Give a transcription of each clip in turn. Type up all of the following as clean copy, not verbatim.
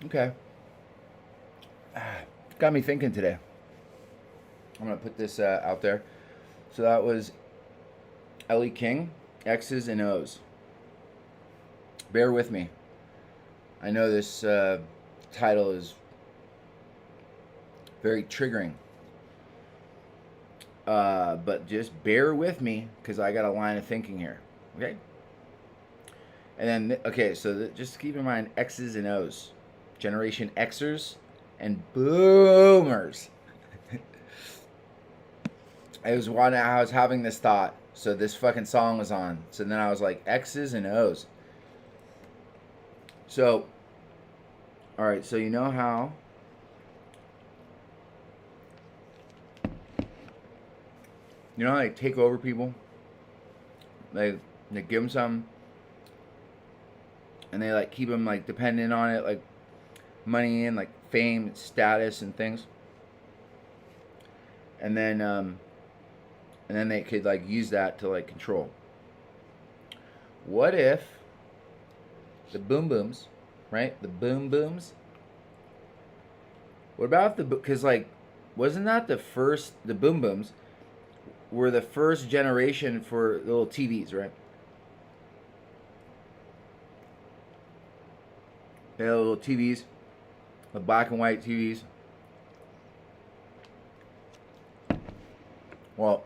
Okay. Got me thinking today. I'm going to put this out there. So that was Ellie King, X's and O's. Bear with me. I know this title is very triggering. But just bear with me because I got a line of thinking here. Okay? And then, okay, so just keep in mind X's and O's. Generation Xers and Boomers. I was having this thought, so this fucking song was on. So then I was like, X's and O's. So, all right, so you know how they take over people? They give them some, and they like keep them like dependent on it, like money and like fame, status, and things. And then they could like use that to like control. What if the boom booms, right? The boom booms. What about because like, wasn't that the boom booms were the first generation for little TVs, right? They had little TVs, the black and white TVs. Well,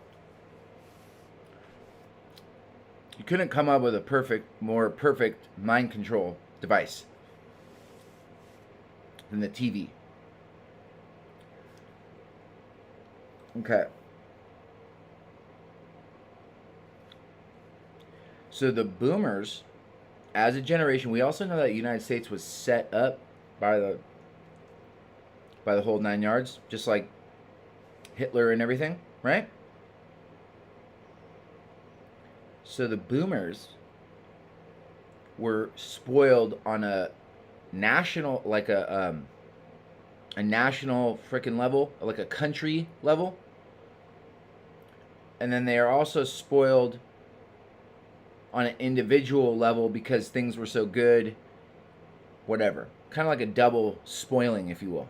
you couldn't come up with a more perfect mind control device than the TV. Okay. So the boomers, as a generation, we also know that the United States was set up by the whole 9 yards, just like Hitler and everything, right? So the boomers were spoiled on a national, like a national freaking level, like a country level. And then they are also spoiled on an individual level because things were so good, whatever. Kind of like a double spoiling, if you will.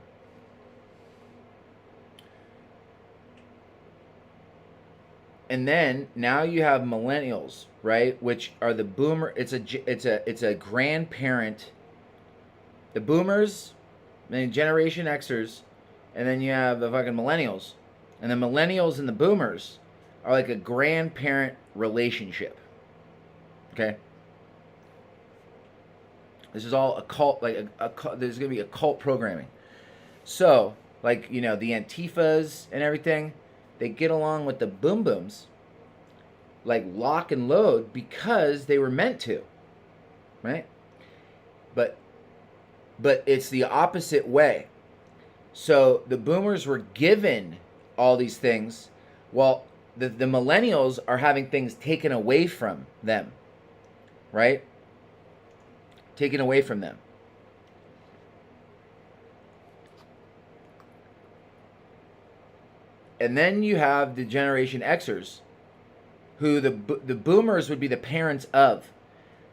And then now you have millennials, right? Which are the boomer. It's a grandparent. The boomers, then Generation Xers, and then you have the fucking millennials, and the millennials and the boomers are like a grandparent relationship. Okay. This is all a cult, like there's gonna be a cult programming. So, like, the Antifas and everything, they get along with the boom booms, like lock and load, because they were meant to, right? But it's the opposite way. So the boomers were given all these things, while the millennials are having things taken away from them, right? Taken away from them. And then you have the Generation Xers, who the boomers would be the parents of.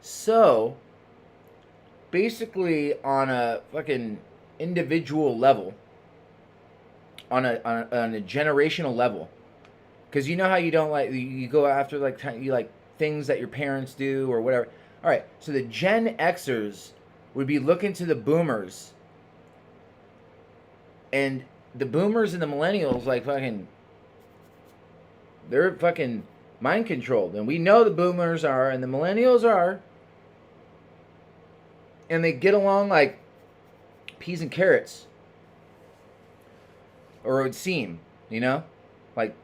So, basically, on a fucking individual level, on a generational level, because you know how you don't like, you go after like you like things that your parents do or whatever. All right, so the Gen Xers would be looking to the boomers, and the boomers and the millennials, like, fucking, they're fucking mind controlled. And we know the boomers are, and the millennials are. And they get along like peas and carrots. Or it would seem, Like,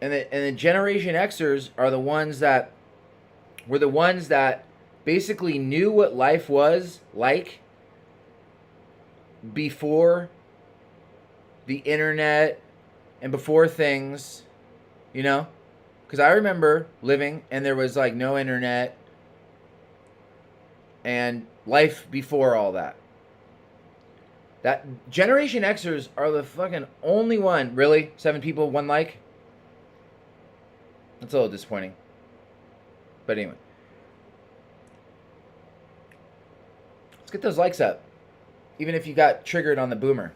and the Generation Xers are the ones that were the ones that basically knew what life was like before the internet and before things, because I remember living and there was like no internet and life before all that. That Generation Xers are the fucking only one. Really? 7 people, 1 like? That's a little disappointing. But anyway. Let's get those likes up. Even if you got triggered on the boomer.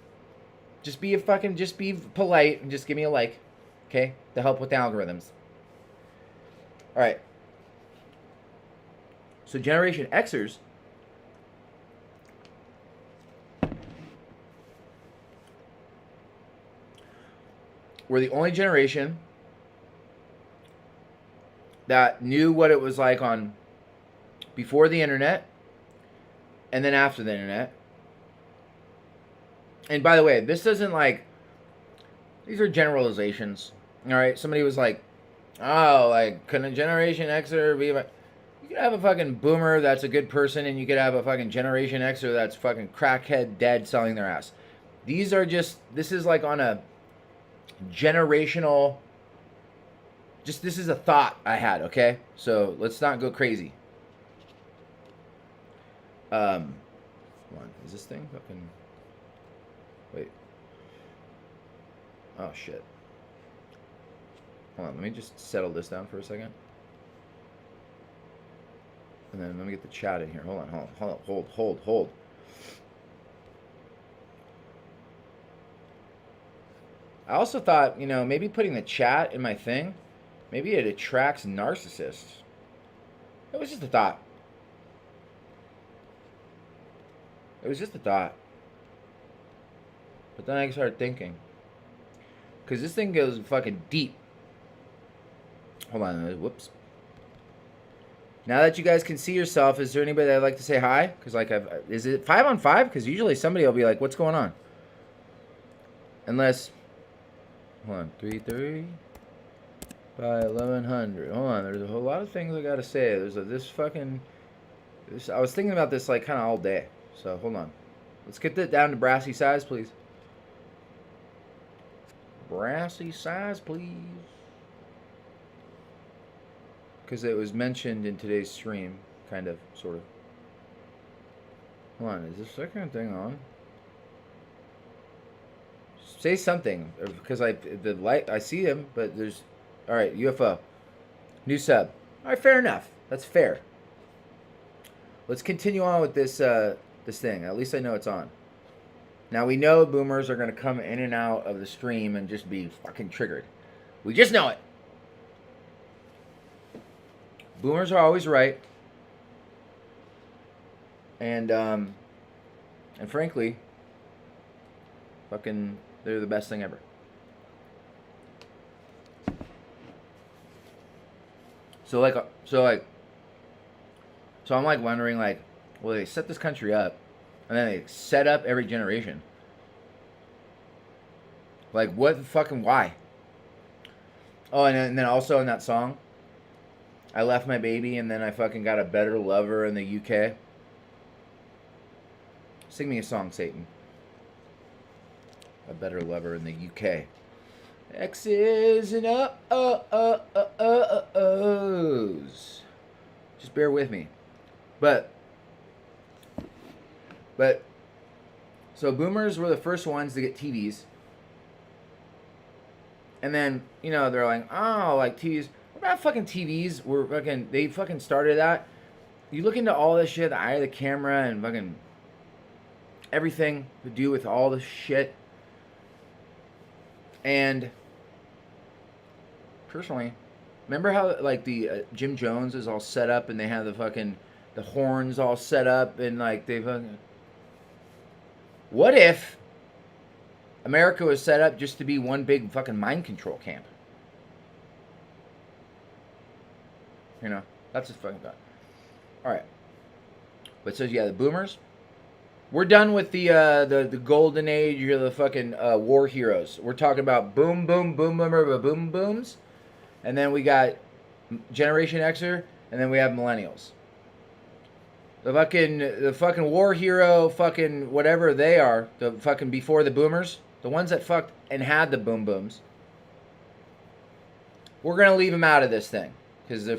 Just be polite and just give me a like. Okay? To help with the algorithms. Alright. So Generation Xers were the only generation that knew what it was like on before the internet and then after the internet. And by the way, this doesn't like, these are generalizations. All right, somebody was like, oh, like, can a Generation Xer be like, you could have a fucking boomer that's a good person, and you could have a fucking Generation Xer that's fucking crackhead dead selling their ass. These are just, this is like on a generational, just this is a thought I had, okay? So let's not go crazy. Hold on, is this thing fucking, wait. Oh shit. Hold on, let me just settle this down for a second. And then let me get the chat in here. Hold on, hold. I also thought, you know, maybe putting the chat in my thing, maybe it attracts narcissists. It was just a thought. It was just a thought. But then I started thinking. Because this thing goes fucking deep. Hold on, whoops. Now that you guys can see yourself, is there anybody that'd like to say hi? Because like, is it 5 on 5? Because usually somebody will be like, "What's going on?" Unless, hold on, 330 by 1100. Hold on, there's a whole lot of things I gotta say. There's I was thinking about this like kind of all day. So hold on, let's get that down to brassy size, please. Brassy size, please. Because it was mentioned in today's stream, kind of, sort of. Hold on, is this second thing on? Say something, because I see him, but there's, all right, UFO, new sub. All right, fair enough. That's fair. Let's continue on with this this thing. At least I know it's on. Now we know boomers are gonna come in and out of the stream and just be fucking triggered. We just know it. Boomers are always right, and frankly, fucking, they're the best thing ever. So I'm like wondering, like, well, they set this country up, and then they set up every generation. Like, what the fucking why? Oh, and then also in that song, I left my baby and then I fucking got a better lover in the UK. Sing me a song, Satan. A better lover in the UK. X's and O's. Just bear with me. But so boomers were the first ones to get TVs. And then, you know, they're like, oh, like TVs. What about fucking TVs? They fucking started that. You look into all this shit, the eye of the camera and fucking everything to do with all this shit. And personally, remember how like the Jim Jones is all set up and they have the horns all set up and like they fucking. What if America was set up just to be one big fucking mind control camp? You know, that's just fucking thought. All right, but so yeah, the boomers. We're done with the golden age or the fucking war heroes. We're talking about boom booms, and then we got Generation Xer, and then we have millennials. The fucking war hero, fucking whatever they are, the fucking before the boomers, the ones that fucked and had the boom booms. We're gonna leave them out of this thing. Because they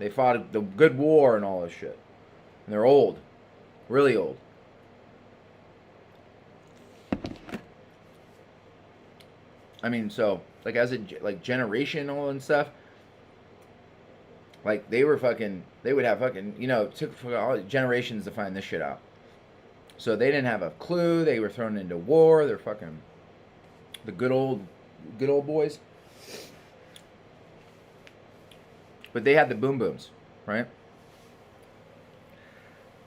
fought the good war and all this shit. And they're old. Really old. I mean, so, like, as a, like, generational and stuff, Like they were fucking. They would have fucking. You know, it took all generations to find this shit out. So they didn't have a clue. They were thrown into war. They're fucking the good old boys. But they had the boom booms, right?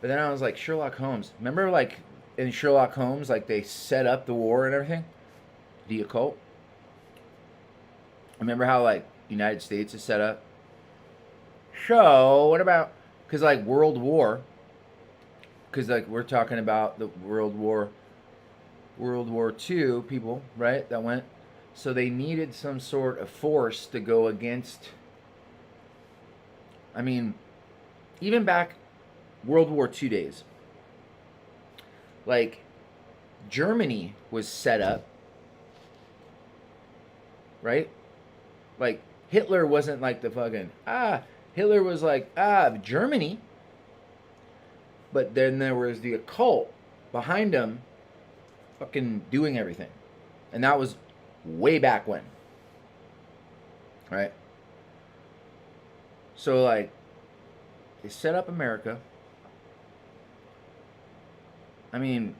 But then I was like, Sherlock Holmes. Remember, like in Sherlock Holmes, like they set up the war and everything, the occult. Remember how like United States is set up? So what about? Because like World War. Because like we're talking about the World War II people, right? That went. So they needed some sort of force to go against. I mean, even back World War II days, like Germany was set up, right? Like Hitler wasn't like the fucking Hitler was like Germany, but then there was the occult behind him, fucking doing everything, and that was way back when, right? So like they set up America. I mean,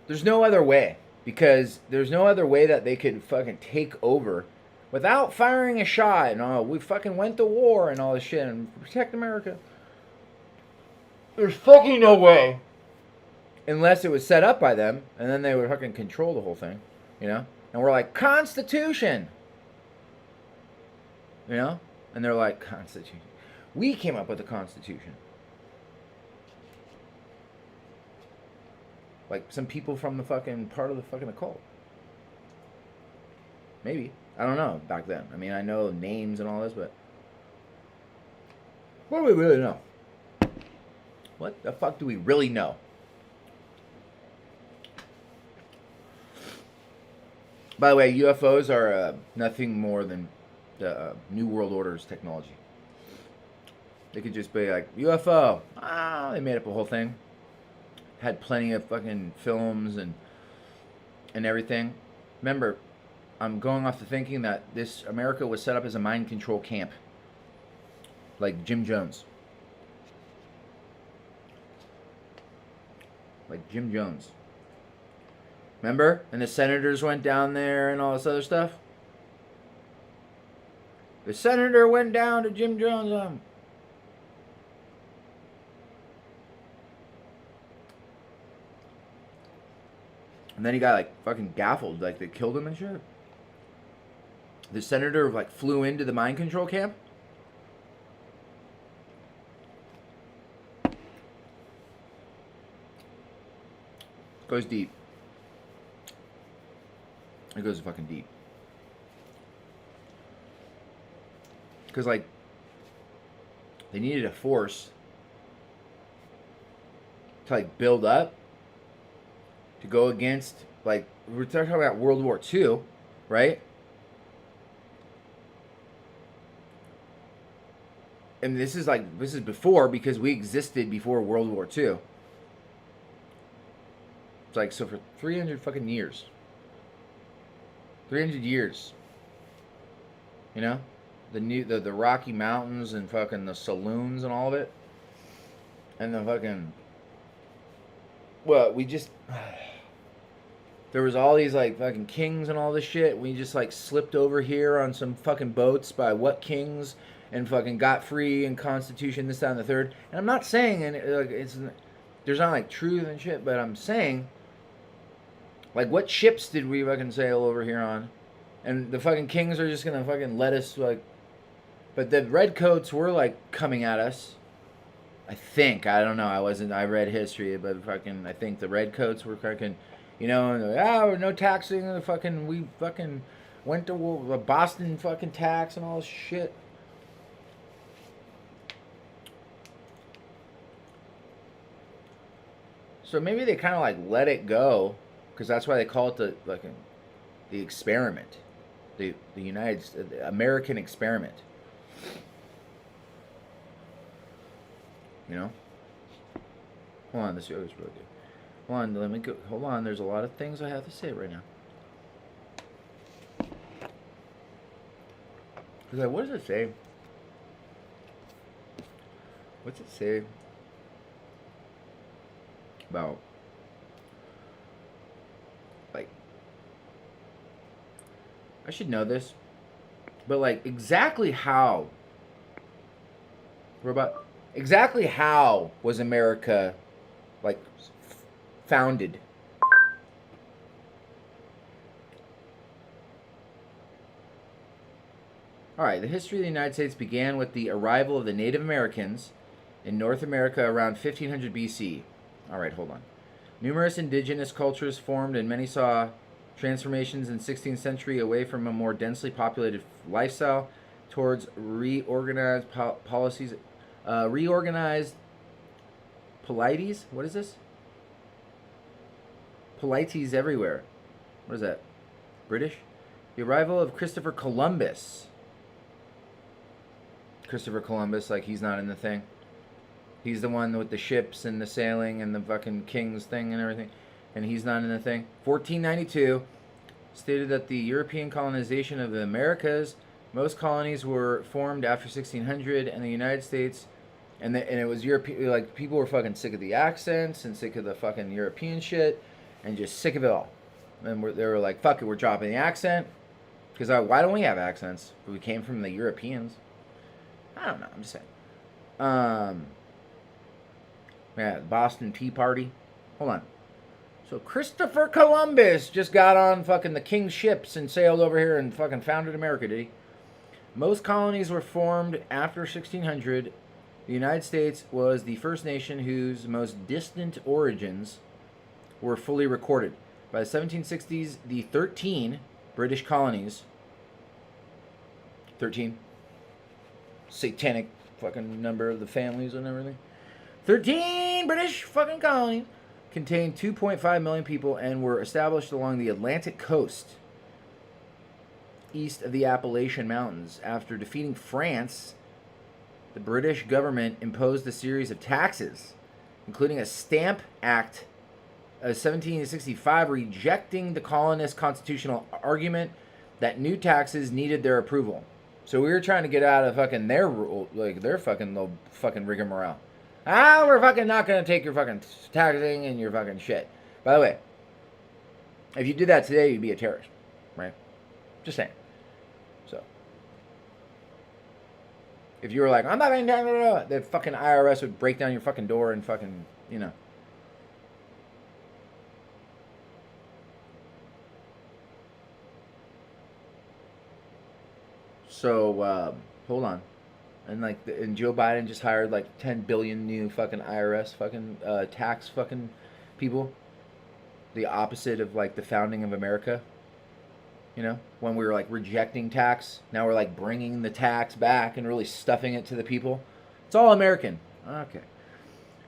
there's no other way, because there's no other way that they could fucking take over without firing a shot and we fucking went to war and all this shit and protect America. There's fucking no way. Unless it was set up by them, and then they would fucking control the whole thing, you know? And we're like, Constitution! You know? And they're like, Constitution. We came up with the Constitution. Like some people from the fucking part of the fucking occult. Maybe. I don't know back then. I mean, I know names and all this, but what do we really know? What the fuck do we really know? By the way, UFOs are nothing more than the New World Order's technology. They could just be like, UFO. They made up a whole thing. Had plenty of fucking films and everything. Remember, I'm going off the thinking that this America was set up as a mind control camp. Like Jim Jones. Like Jim Jones. Remember? And the senators went down there and all this other stuff. The senator went down to Jim Jones. And then he got like fucking gaffled. Like they killed him and shit. The senator like flew into the mind control camp. Goes deep. It goes fucking deep. Because, like, they needed a force to, like, build up to go against, like, we're talking about World War II, right? And this is before, because we existed before World War II. It's like, so for 300 fucking years. 300 years. You know? The Rocky Mountains and fucking the saloons and all of it. And the fucking... Well, we just... There was all these, like, fucking kings and all this shit. We just, like, slipped over here on some fucking boats by what kings and fucking got free and Constitution, this, that, and the third. And I'm not saying, and like, there's not, like, truth and shit, but I'm saying... Like, what ships did we fucking sail over here on? And the fucking kings are just gonna fucking let us, like... But the redcoats were, like, coming at us. I think. I don't know. I read history, but fucking... I think the redcoats were fucking... You know, and no taxing. We fucking went to the Boston fucking tax and all this shit. So maybe they kind of, like, let it go. Because that's why they call it the experiment, the American experiment. You know. Hold on, this is really good. Hold on, let me go. Hold on, there's a lot of things I have to say right now. Like, what does it say? What's it say about, like, I should know this, but like exactly how exactly how was America like founded? All right, the history of the United States began with the arrival of the Native Americans in North America around 1500 BC. All right, hold on. Numerous indigenous cultures formed, and many saw transformations in the 16th century away from a more densely populated lifestyle towards reorganized policies, reorganized polities. What is this? Polities everywhere. What is that? British? The arrival of Christopher Columbus. Christopher Columbus, like he's not in the thing. He's the one with the ships and the sailing and the fucking king's thing and everything. And he's not in the thing. 1492 stated that the European colonization of the Americas, most colonies were formed after 1600, and the United States, and it was European, like people were fucking sick of the accents and sick of the fucking European shit and just sick of it all. And they were like, fuck it, we're dropping the accent. Because why don't we have accents? We came from the Europeans. I don't know, I'm just saying. Yeah, Boston Tea Party. Hold on. So Christopher Columbus just got on fucking the king's ships and sailed over here and fucking founded America, did he? Most colonies were formed after 1600. The United States was the first nation whose most distant origins were fully recorded. By the 1760s, the 13 British colonies, 13, satanic fucking number of the families and everything, 13 British fucking colonies contained 2.5 million people and were established along the Atlantic coast east of the Appalachian Mountains. After defeating France, the British government imposed a series of taxes, including a Stamp Act of 1765 rejecting the colonists' constitutional argument that new taxes needed their approval. So we were trying to get out of fucking their rule, like their fucking little fucking rigmarole. We're fucking not gonna take your fucking taxing and your fucking shit. By the way, if you did that today, you'd be a terrorist, right? Just saying. So, if you were like, I'm not paying taxes, the fucking IRS would break down your fucking door and fucking, you know. So, hold on. And Joe Biden just hired like 10 billion new fucking IRS fucking tax fucking people. The opposite of like the founding of America. You know, when we were like rejecting tax, now we're like bringing the tax back and really stuffing it to the people. It's all American. Okay.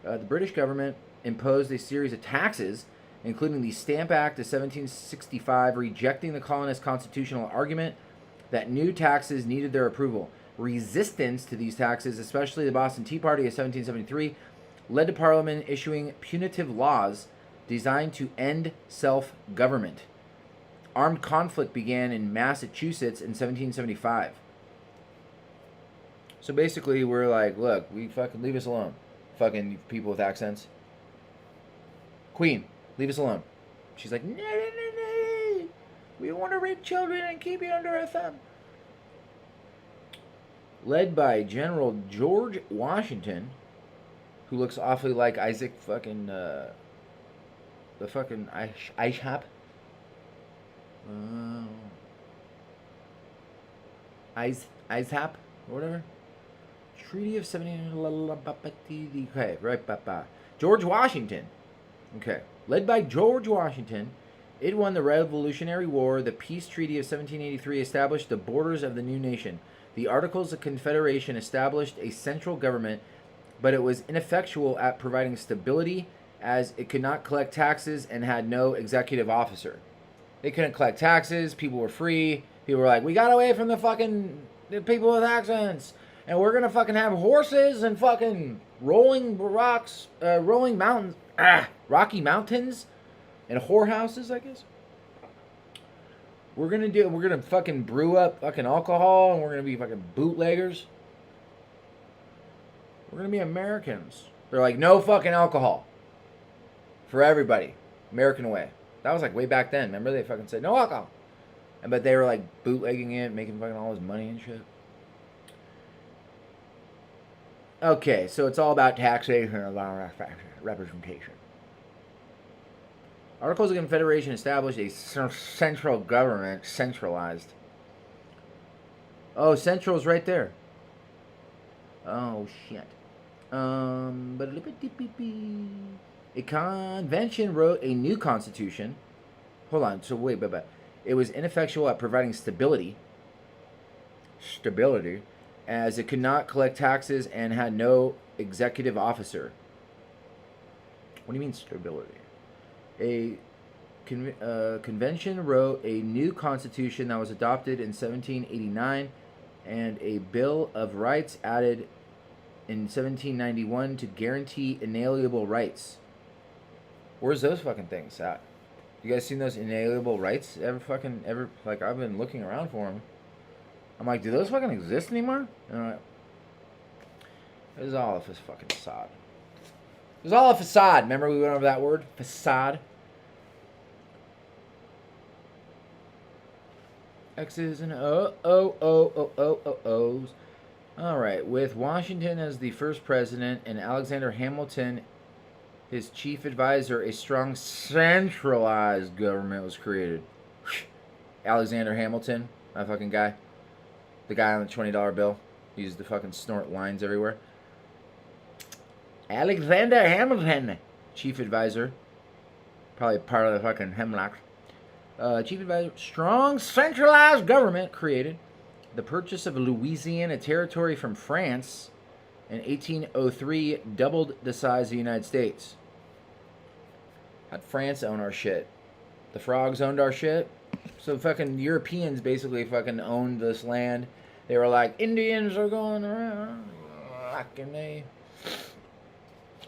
The British government imposed a series of taxes, including the Stamp Act of 1765, rejecting the colonists' constitutional argument that new taxes needed their approval. Resistance to these taxes, especially the Boston Tea Party of 1773, led to Parliament issuing punitive laws designed to end self-government. Armed conflict began in Massachusetts in 1775. So basically, we're like, look, we fucking leave us alone. Fucking people with accents. Queen, leave us alone. She's like, no. We want to rape children and keep you under our thumb. Led by General George Washington, who looks awfully like Isaac fucking, the fucking Ishap. Ishap, or whatever. Treaty of 17... Okay, right, George Washington. Okay. Led by George Washington, it won the Revolutionary War. The Peace Treaty of 1783 established the borders of the new nation. The Articles of Confederation established a central government, but it was ineffectual at providing stability as it could not collect taxes and had no executive officer. They couldn't collect taxes. People were free. People were like, we got away from the fucking people with accents. And we're going to fucking have horses and fucking rolling rocks, rolling mountains, Rocky Mountains and whorehouses, I guess. We're gonna fucking brew up fucking alcohol, and we're gonna be fucking bootleggers. We're gonna be Americans. They're like, no fucking alcohol for everybody, American way. That was like way back then. Remember they fucking said no alcohol, but they were like bootlegging it, making fucking all this money and shit. Okay, so it's all about taxation and representation. Articles of Confederation established a central government, centralized. Oh, central's right there. Oh, shit. A convention wrote a new constitution. Hold on, so wait, but it was ineffectual at providing stability, as it could not collect taxes and had no executive officer. What do you mean stability? A convention wrote a new constitution that was adopted in 1789 and a Bill of Rights added in 1791 to guarantee inalienable rights. Where's those fucking things at? You guys seen those inalienable rights ever? Like, I've been looking around for them. I'm like, do those fucking exist anymore? This is all a fucking facade. It was all a facade. Remember we went over that word? Facade. X's and O's. All right. With Washington as the first president and Alexander Hamilton, his chief advisor, a strong centralized government was created. Alexander Hamilton, my fucking guy. The guy on the $20 bill. He used to fucking snort lines everywhere. Alexander Hamilton, chief advisor. Probably part of the fucking Hemlock. Chief advisor, strong centralized government created. The purchase of Louisiana territory from France in 1803 doubled the size of the United States. How'd France own our shit? The frogs owned our shit? So fucking Europeans basically fucking owned this land. They were like, Indians are going around. Fucking they.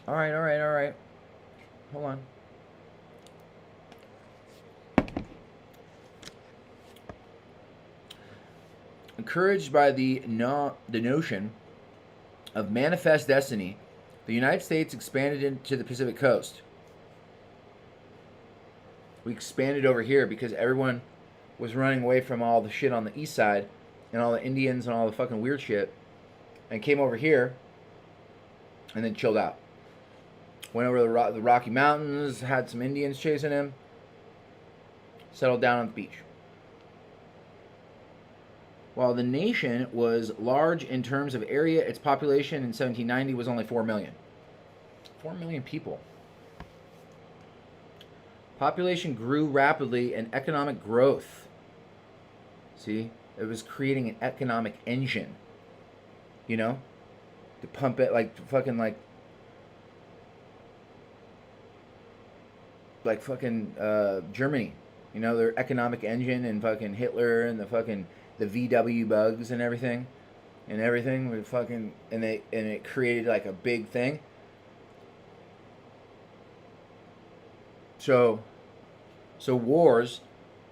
Alright. Hold on. Encouraged by the notion of manifest destiny, the United States expanded into the Pacific coast. We expanded over here because everyone was running away from all the shit on the east side and all the Indians and all the fucking weird shit, and came over here and then chilled out. Went over the Rocky Mountains, had some Indians chasing him, settled down on the beach. While the nation was large in terms of area, its population in 1790 was only 4 million. 4 million people. Population grew rapidly and economic growth. See? It was creating an economic engine. You know? To pump it like fucking like fucking Germany. You know, their economic engine, and fucking Hitler and the VW bugs and everything with fucking, and it created like a big thing. So wars,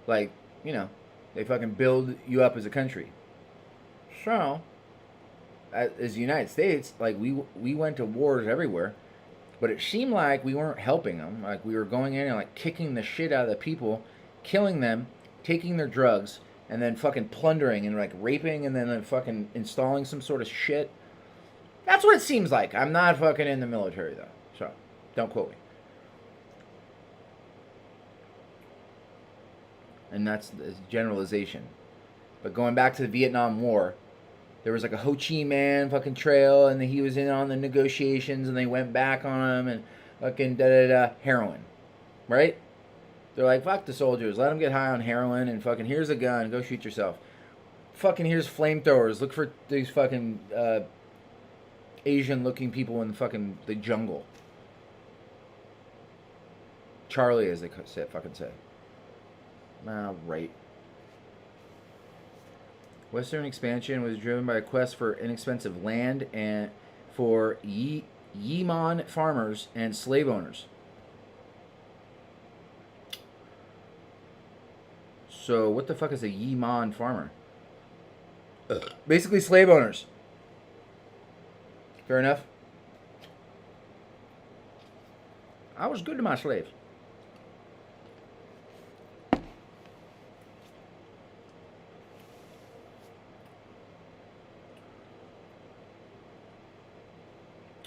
like, you know, they fucking build you up as a country. So as the United States, like, we went to wars everywhere, but it seemed like we weren't helping them. Like, we were going in and like kicking the shit out of the people, killing them, taking their drugs, and then fucking plundering and like raping, and then fucking installing some sort of shit. That's what it seems like. I'm not fucking in the military though, so don't quote me. And that's a generalization. But going back to the Vietnam War, there was like a Ho Chi Minh fucking trail, and he was in on the negotiations, and they went back on him, and fucking heroin, right? They're like, fuck the soldiers, let them get high on heroin, and fucking here's a gun, go shoot yourself. Fucking here's flamethrowers, look for these fucking Asian looking people in the jungle. Charlie, as they fucking say. Right. Western expansion was driven by a quest for inexpensive land and for Yimon farmers and slave owners. So what the fuck is a Yeeman farmer? Basically slave owners. Fair enough. I was good to my slaves.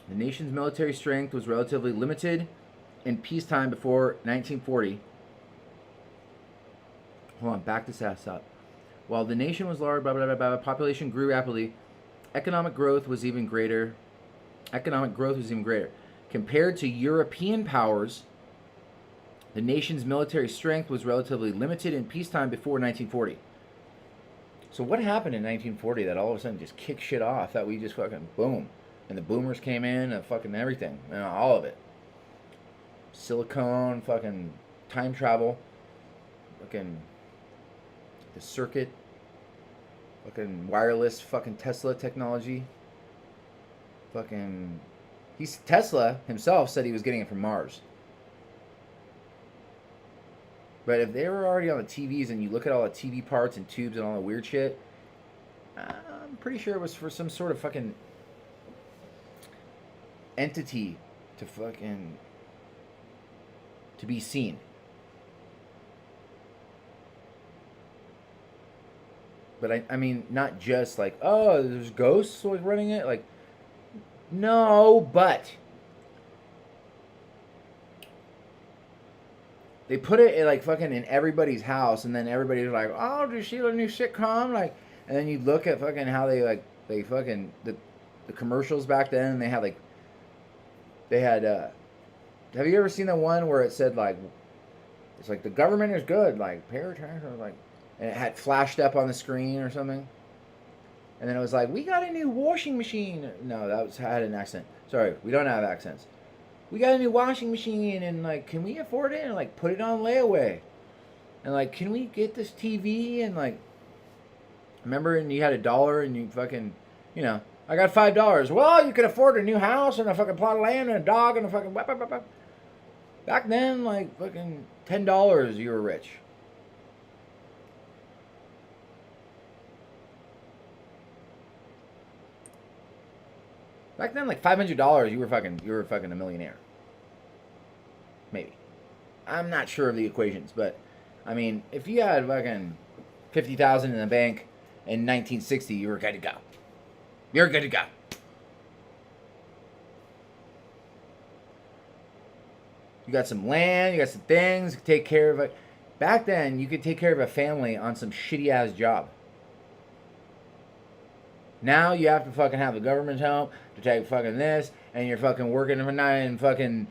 The nation's military strength was relatively limited in peacetime before 1940. Hold on, back this ass up. While the nation was large, blah, blah, blah, blah, population grew rapidly, economic growth was even greater. Compared to European powers, the nation's military strength was relatively limited in peacetime before 1940. So what happened in 1940 that all of a sudden just kicked shit off? That we just fucking boom. And the boomers came in and fucking everything. And all of it. Silicone, fucking time travel. Fucking the circuit. Fucking wireless fucking Tesla technology. Fucking... Tesla himself said he was getting it from Mars. But if they were already on the TVs and you look at all the TV parts and tubes and all the weird shit, I'm pretty sure it was for some sort of fucking entity to be seen. But I mean, not just like, oh, there's ghosts running it. Like, no, but they put it like fucking in everybody's house, and then everybody's like, oh, did you see the new sitcom? Like, and then you look at fucking how they fucking the commercials back then, and they had have you ever seen the one where it said like, it's like the government is good, like pay attention, like, and it had flashed up on the screen or something, and then it was like, we got a new washing machine. No, I had an accent. Sorry, we don't have accents. We got a new washing machine, and like, can we afford it? And like, put it on layaway. And like, can we get this TV? And like, remember, and you had $1, and you fucking, you know, I got $5. Well, you could afford a new house and a fucking plot of land and a dog and a fucking. Back then, like fucking $10, you were rich. Back then, like $500, you were fucking a millionaire. Maybe. I'm not sure of the equations, but I mean, if you had fucking $50,000 in the bank in 1960, you were good to go. You're good to go. You got some land, you got some things, you could take care of it. Back then, you could take care of a family on some shitty ass job. Now you have to fucking have the government's help to take fucking this, and you're fucking working every night and fucking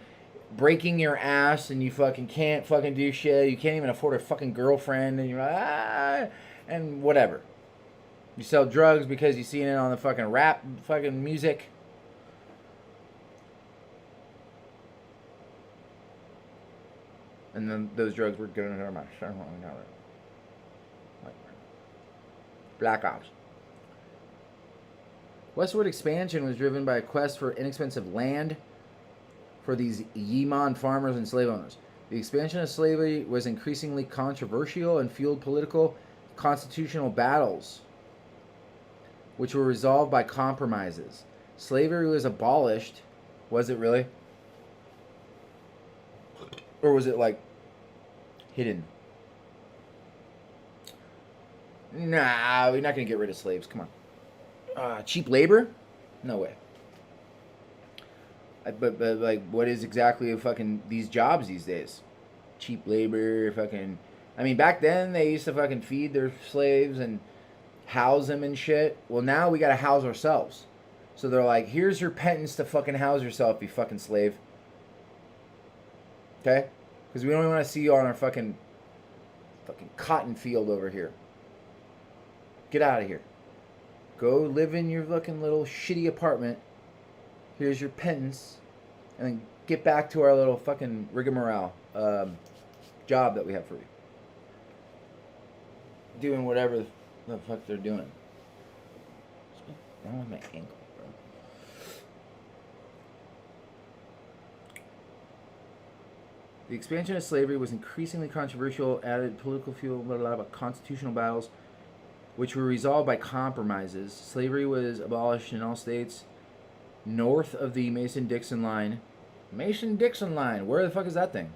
breaking your ass, and you fucking can't fucking do shit. You can't even afford a fucking girlfriend, and you're like, and whatever. You sell drugs because you seen it on the fucking rap fucking music. And then those drugs were given to my son. Black Ops. Westward expansion was driven by a quest for inexpensive land for these Yeeman farmers and slave owners. The expansion of slavery was increasingly controversial and fueled political constitutional battles, which were resolved by compromises. Slavery was abolished. Was it really? Or was it like hidden? Nah, we're not going to get rid of slaves. Come on. Cheap labor? No way. But like, what is exactly fucking these jobs these days? Cheap labor, fucking. I mean, back then they used to fucking feed their slaves and house them and shit. Well, now we gotta house ourselves. So they're like, here's your pittance to fucking house yourself, you fucking slave. Okay? Because we don't even want to see you on our fucking cotton field over here. Get out of here. Go live in your fucking little shitty apartment. Here's your pittance. And then get back to our little fucking rigmarole job that we have for you. Doing whatever the fuck they're doing. What's wrong with my ankle, bro? The expansion of slavery was increasingly controversial, added political fuel, blah, blah, blah, constitutional battles, which were resolved by compromises. Slavery was abolished in all states north of the Mason-Dixon line. Mason-Dixon line. Where the fuck is that thing?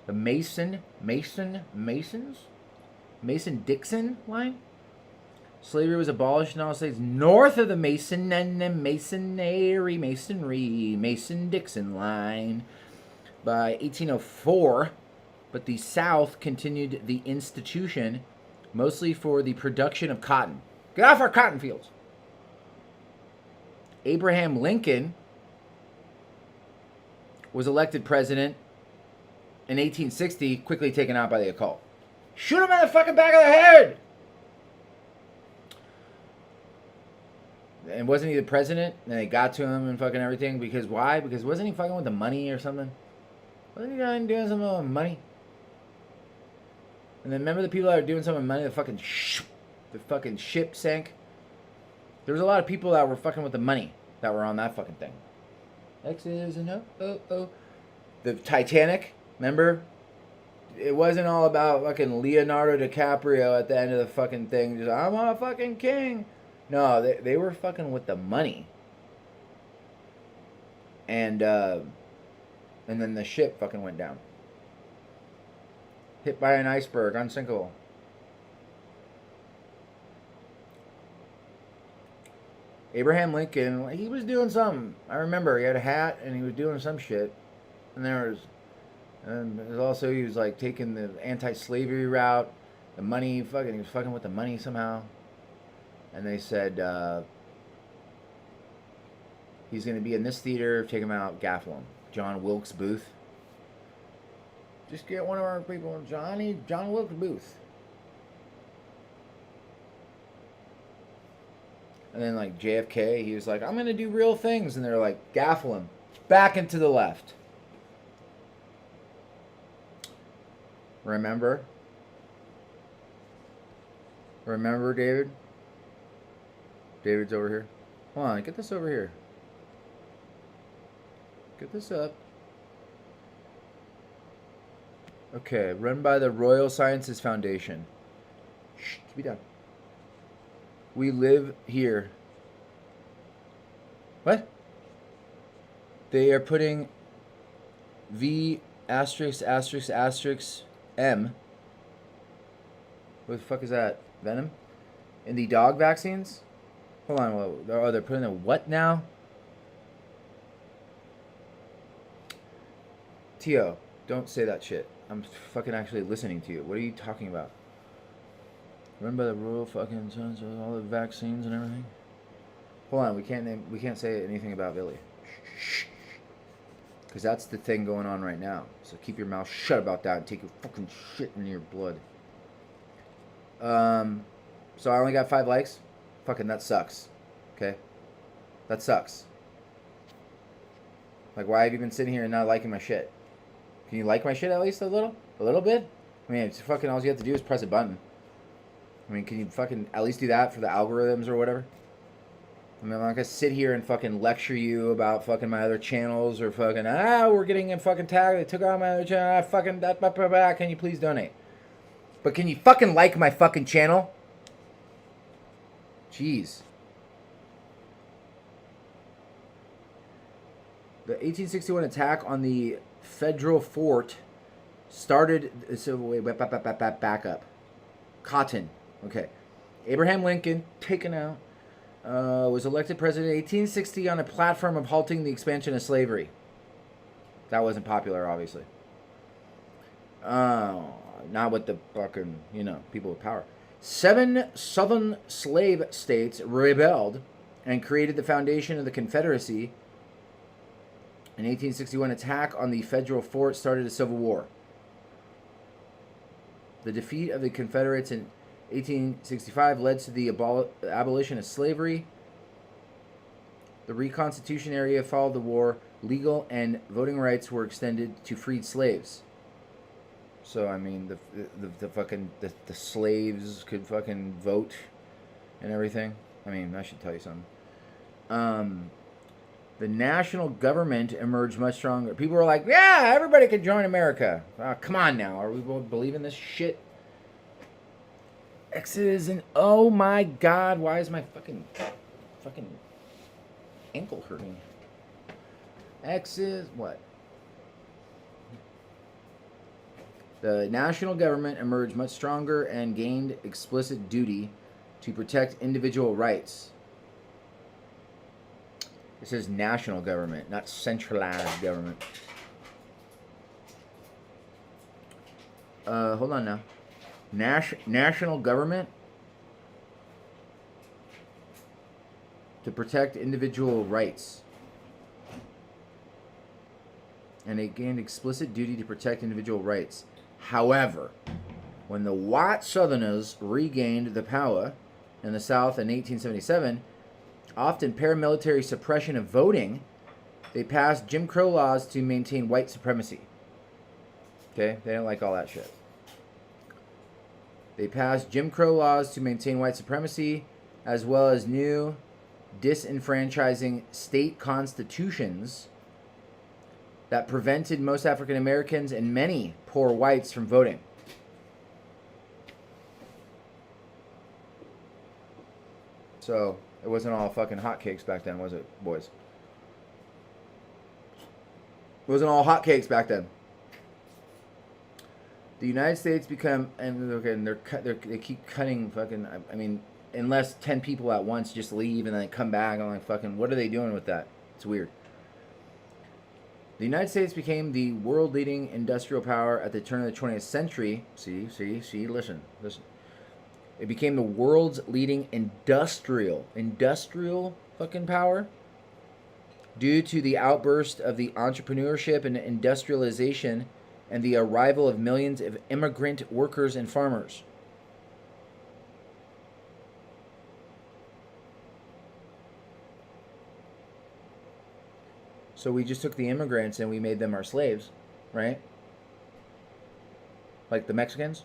The Masons? Mason-Dixon line? Slavery was abolished in all states north of the Masonry, Mason-Dixon line by 1804, but the South continued the institution mostly for the production of cotton. Get off our cotton fields. Abraham Lincoln was elected president in 1860, quickly taken out by the occult. Shoot him in the fucking back of the head! And wasn't he the president? And they got to him and fucking everything. Because why? Because wasn't he fucking with the money or something? Wasn't he doing something with money? And then remember the people that were doing something with money? The fucking ship sank. There was a lot of people that were fucking with the money that were on that fucking thing. X's and oh. The Titanic, remember? It wasn't all about fucking Leonardo DiCaprio at the end of the fucking thing. Just, I'm a fucking king. No, they were fucking with the money. And then the ship fucking went down. Hit by an iceberg, unsinkable. Abraham Lincoln, he was doing something. I remember he had a hat and he was doing some shit. And there's also he was like taking the anti-slavery route. The money, he was fucking with the money somehow. And they said he's going to be in this theater. Take him out, gaffle him. John Wilkes Booth. Just get one of our people, John Wilkes Booth. And then like JFK, he was like, I'm going to do real things. And they're like, gaffle him. Back and to the left. Remember? Remember, David? David's over here. Hold on, get this over here. Get this up. Okay, run by the Royal Sciences Foundation. Shh, keep it down. We live here. What? They are putting V asterisk asterisk asterisk M. What the fuck is that? Venom? In the dog vaccines? Hold on, oh, they're putting a what now? Tio, don't say that shit. I'm fucking actually listening to you. What are you talking about? Remember the rural fucking sons of all the vaccines and everything? Hold on, we can't say anything about Billy. Shh. Because that's the thing going on right now. So keep your mouth shut about that and take your fucking shit in your blood. So I only got 5 likes? Fucking that sucks. Okay? That sucks. Like, why have you been sitting here and not liking my shit? Can you like my shit at least a little? A little bit? I mean, it's fucking all you have to do is press a button. I mean, can you fucking at least do that for the algorithms or whatever? I mean, I'm not gonna sit here and fucking lecture you about fucking my other channels or fucking, we're getting a fucking tag, they took out my other channel, fucking, can you please donate? But can you fucking like my fucking channel? Jeez. The 1861 attack on the federal fort started, so wait, back up. Cotton. Okay. Abraham Lincoln, taken out, was elected president in 1860 on a platform of halting the expansion of slavery. That wasn't popular, obviously. Not with the fucking, people with power. 7 southern slave states rebelled and created the foundation of the Confederacy. An 1861 attack on the federal fort started a civil war. The defeat of the Confederates in 1865 led to the abolition of slavery. The Reconstitution area followed the war. Legal and voting rights were extended to freed slaves. So, I mean, the slaves could fucking vote and everything. I mean, I should tell you something. The national government emerged much stronger. People were like, yeah, everybody can join America. Come on now. Are we believing this shit? X's and oh my god, why is my fucking ankle hurting? X's what? The national government emerged much stronger and gained explicit duty to protect individual rights. It says national government, not centralized government. Hold on now. National government to protect individual rights. And it gained explicit duty to protect individual rights. However, when the white Southerners regained the power in the South in 1877, often paramilitary suppression of voting, they passed Jim Crow laws to maintain white supremacy. Okay? They didn't like all that shit. They passed Jim Crow laws to maintain white supremacy, as well as new disenfranchising state constitutions that prevented most African Americans and many poor whites from voting. So, it wasn't all fucking hotcakes back then, was it, boys? It wasn't all hotcakes back then. The United States become, and they keep cutting fucking, I mean, unless 10 people at once just leave and then come back, I'm like, fucking, what are they doing with that? It's weird. The United States became the world-leading industrial power at the turn of the 20th century. See, listen. It became the world's leading industrial fucking power due to the outburst of the entrepreneurship and industrialization and the arrival of millions of immigrant workers and farmers. So we just took the immigrants and we made them our slaves, right? Like the Mexicans.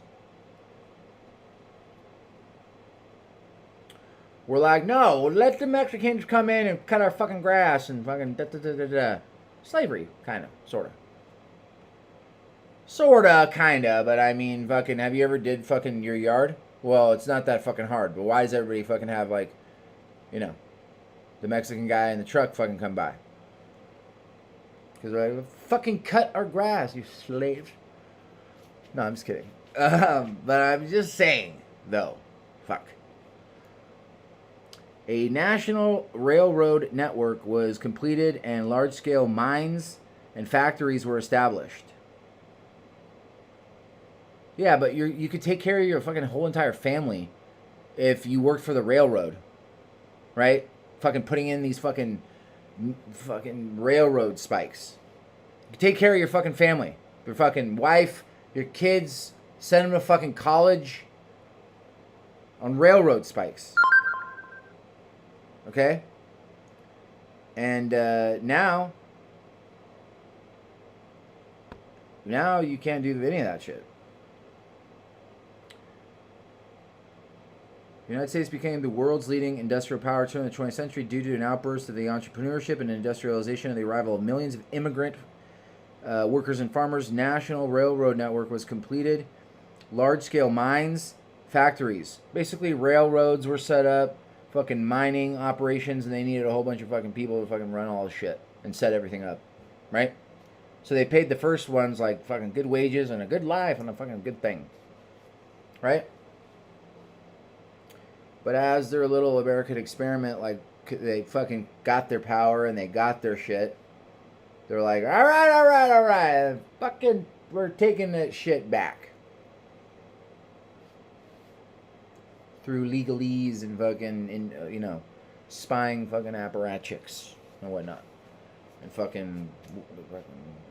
We're like, no, let the Mexicans come in and cut our fucking grass and fucking da-da-da-da-da. Slavery, kind of, sort of. Sorta, kinda, but I mean, fucking, have you ever did fucking your yard? Well, it's not that fucking hard, but why does everybody fucking have, like, you know, the Mexican guy in the truck fucking come by? Because we're like, fucking cut our grass, you slaves. No, I'm just kidding. But I'm just saying, though, fuck. A national railroad network was completed and large-scale mines and factories were established. Yeah, but you could take care of your fucking whole entire family if you worked for the railroad, right? Fucking putting in these fucking railroad spikes. You could take care of your fucking family, your fucking wife, your kids, send them to fucking college on railroad spikes. Okay? And now you can't do any of that shit. The United States became the world's leading industrial power during the 20th century due to an outburst of the entrepreneurship and industrialization and the arrival of millions of immigrant workers and farmers. National railroad network was completed. Large-scale mines, factories. Basically, railroads were set up, fucking mining operations, and they needed a whole bunch of fucking people to fucking run all the shit and set everything up, right? So they paid the first ones, like, fucking good wages and a good life and a fucking good thing, right? But as their little American experiment, like, they fucking got their power and they got their shit, they're like, all right, fucking, we're taking that shit back. Through legalese and fucking, spying fucking apparatchiks and whatnot. And fucking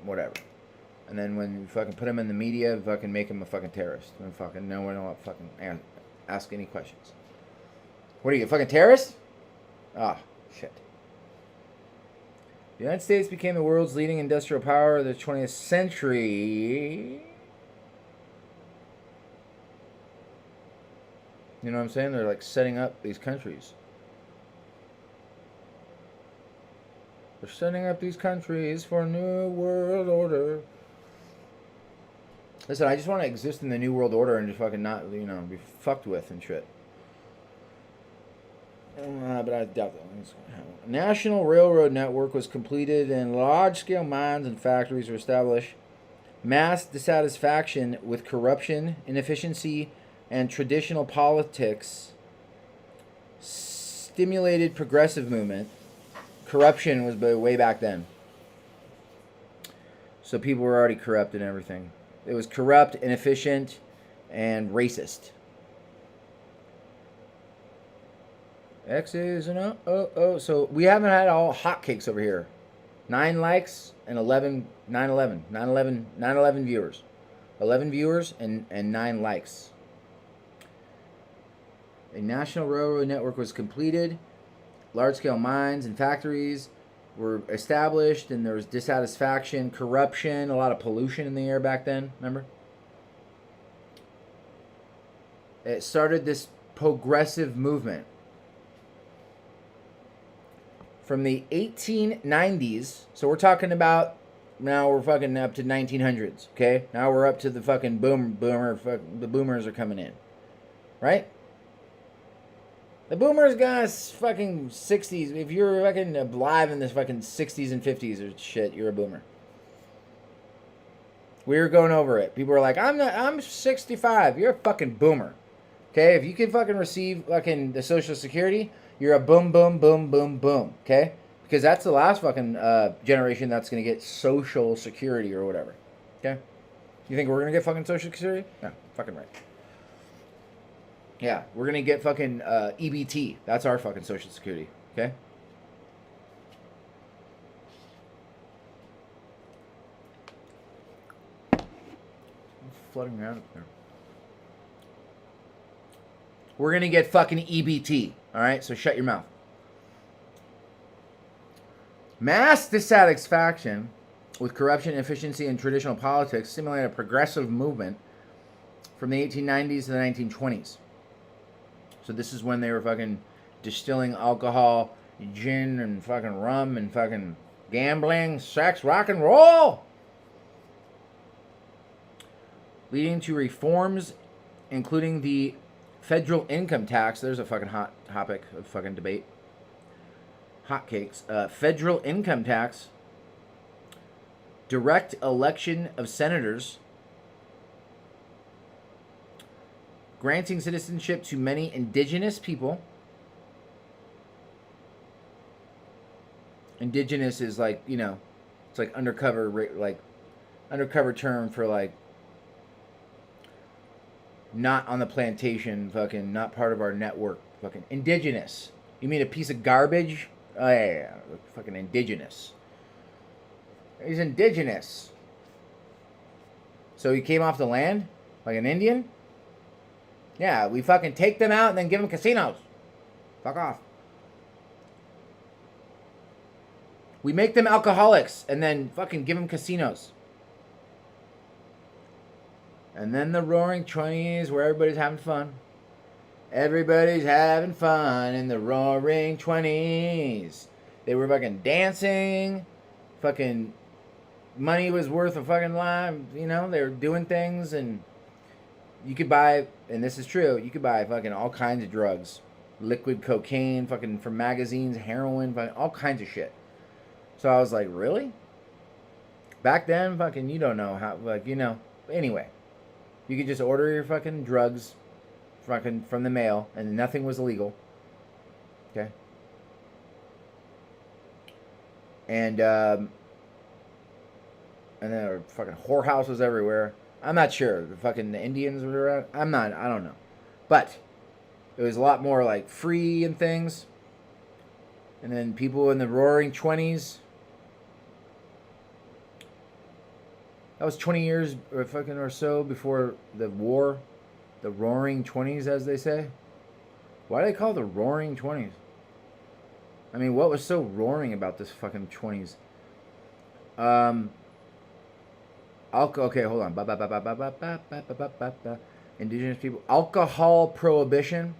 whatever. And then when you fucking put him in the media, fucking make him a fucking terrorist. And fucking no one will fucking ask any questions. What are you, a fucking terrorist? Ah, shit. The United States became the world's leading industrial power of the 20th century. You know what I'm saying? They're like setting up these countries. They're setting up these countries for a new world order. Listen, I just want to exist in the new world order and just fucking not, you know, be fucked with and shit. But I doubt that. National railroad network was completed and large-scale mines and factories were established. Mass dissatisfaction with corruption, inefficiency, and traditional politics stimulated progressive movement. Corruption was way back then. So people were already corrupt and everything. It was corrupt, inefficient, and racist. X's and oh. So we haven't had all hotcakes over here. 9 likes and 11 viewers. 11 viewers and 9 likes. A national railroad network was completed. Large-scale mines and factories were established, and there was dissatisfaction, corruption, a lot of pollution in the air back then, remember? It started this progressive movement. From the 1890s, so we're talking about, now we're fucking up to 1900s, okay? Now we're up to the fucking the boomers are coming in, right? The boomers got fucking 60s. If you're fucking alive in this fucking 60s and 50s or shit, you're a boomer. We were going over it. People were like, I'm 65. You're a fucking boomer. Okay? If you can fucking receive fucking the Social Security, you're a boom. Okay? Because that's the last fucking generation that's going to get Social Security or whatever. Okay? You think we're going to get fucking Social Security? No. Fucking right. Yeah, we're going to get fucking EBT. That's our fucking Social Security. Okay? I'm flooding around up there. We're going to get fucking EBT. Alright? So shut your mouth. Mass dissatisfaction with corruption, efficiency, and traditional politics stimulated a progressive movement from the 1890s to the 1920s. So this is when they were fucking distilling alcohol, gin, and fucking rum, and fucking gambling, sex, rock and roll. Leading to reforms, including the federal income tax. There's a fucking hot topic of fucking debate. Hotcakes. Federal income tax. Direct election of senators. Granting citizenship to many indigenous people. Indigenous is like, you know, it's like undercover term for like not on the plantation, fucking not part of our network, fucking indigenous. You mean a piece of garbage? Oh yeah, fucking indigenous. He's indigenous. So he came off the land like an Indian? Yeah, we fucking take them out and then give them casinos. Fuck off. We make them alcoholics and then fucking give them casinos. And then the Roaring 20s where everybody's having fun. Everybody's having fun in the Roaring 20s. They were fucking dancing. Fucking money was worth a fucking life. You know, they were doing things, and you could buy, and this is true, you could buy fucking all kinds of drugs. Liquid cocaine, fucking from magazines, heroin, fucking all kinds of shit. So I was like, really? Back then, fucking, you don't know how, like, you know. Anyway, you could just order your fucking drugs fucking from the mail, and nothing was illegal. Okay? And there were fucking whorehouses everywhere. I'm not sure. The Indians were around. I don't know. But it was a lot more like free and things. And then people in the Roaring 20s. That was 20 years or so before the war. The Roaring 20s, as they say. Why do they call it the Roaring 20s? I mean, what was so roaring about this fucking 20s? Okay, hold on. Indigenous people. Alcohol prohibition.